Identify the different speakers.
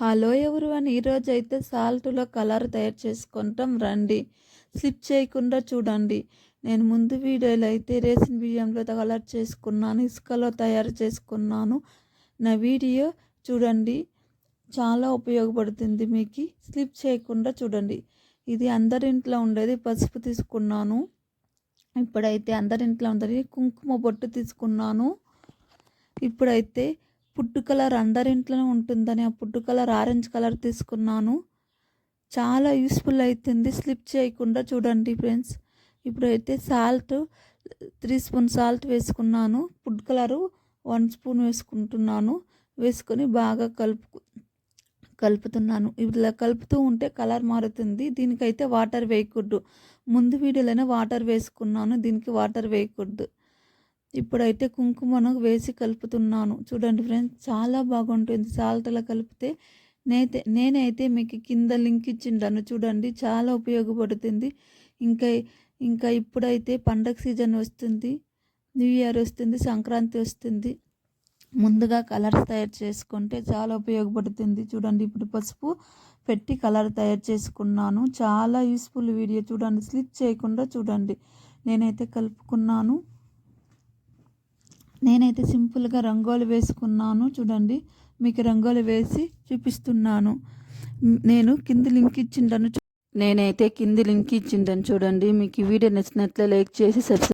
Speaker 1: Hello everyone, ఈరోజైతే సాల్ట్లో colour తయారు చేసుకుంటాం రండి. స్లిప్ చేయకుండా చూడండి. నేను ముందు వీడియోలో అయితే రేషన్ బియ్యంలో కలర్ చేసుకున్నాను, ఇసుకలో తయారు చేసుకున్నాను. నా వీడియో చూడండి, చాలా ఉపయోగపడుతుంది మీకు. స్లిప్ చేయకుండా చూడండి. ఇది అందరింట్లో ఉండేది పసుపు తీసుకున్నాను. ఇప్పుడైతే అందరింట్లో ఉండేది కుంకుమ బొట్టు తీసుకున్నాను. ఇప్పుడైతే ఫుడ్ కలర్ అందరింట్లోనే ఉంటుందని ఆ ఫుడ్ కలర్ ఆరెంజ్ కలర్ తీసుకున్నాను. చాలా యూస్ఫుల్ అవుతుంది, స్లిప్ చేయకుండా చూడండి ఫ్రెండ్స్. ఇప్పుడైతే సాల్ట్ 3 స్పూన్ సాల్ట్ వేసుకున్నాను. ఫుడ్ కలరు 1 స్పూన్ వేసుకుంటున్నాను. వేసుకొని బాగా కలుపుతున్నాను. ఇలా కలుపుతూ ఉంటే కలర్ మారుతుంది. దీనికైతే వాటర్ వేయకూడదు. ముందు వీడియోలోనే వాటర్ వేసుకున్నాను, దీనికి వాటర్ వేయకూడదు. ఇప్పుడైతే కుంకుమను వేసి కలుపుతున్నాను. చూడండి ఫ్రెండ్స్, చాలా బాగుంటుంది సాల్ట్లో కలిపితే. నేనైతే మీకు కింద లింక్ ఇచ్చిండాను చూడండి, చాలా ఉపయోగపడుతుంది. ఇంకా ఇప్పుడైతే పండగ సీజన్ వస్తుంది, న్యూ ఇయర్ వస్తుంది, సంక్రాంతి వస్తుంది. ముందుగా కలర్స్ తయారు చేసుకుంటే చాలా ఉపయోగపడుతుంది. చూడండి, ఇప్పుడు పసుపు పెట్టి కలర్ తయారు చేసుకున్నాను. చాలా యూస్ఫుల్ వీడియో చూడండి, స్లిప్ చేయకుండా చూడండి. నేనైతే కలుపుకున్నాను. నేనైతే సింపుల్గా రంగోలి వేసుకున్నాను. చూడండి, మీకు రంగోలి వేసి చూపిస్తున్నాను. నేనైతే కింది లింక్ ఇచ్చిండాను చూడండి. మీకు ఈ వీడియో నచ్చినట్లే లైక్ చేసి సబ్స్క్రైబ్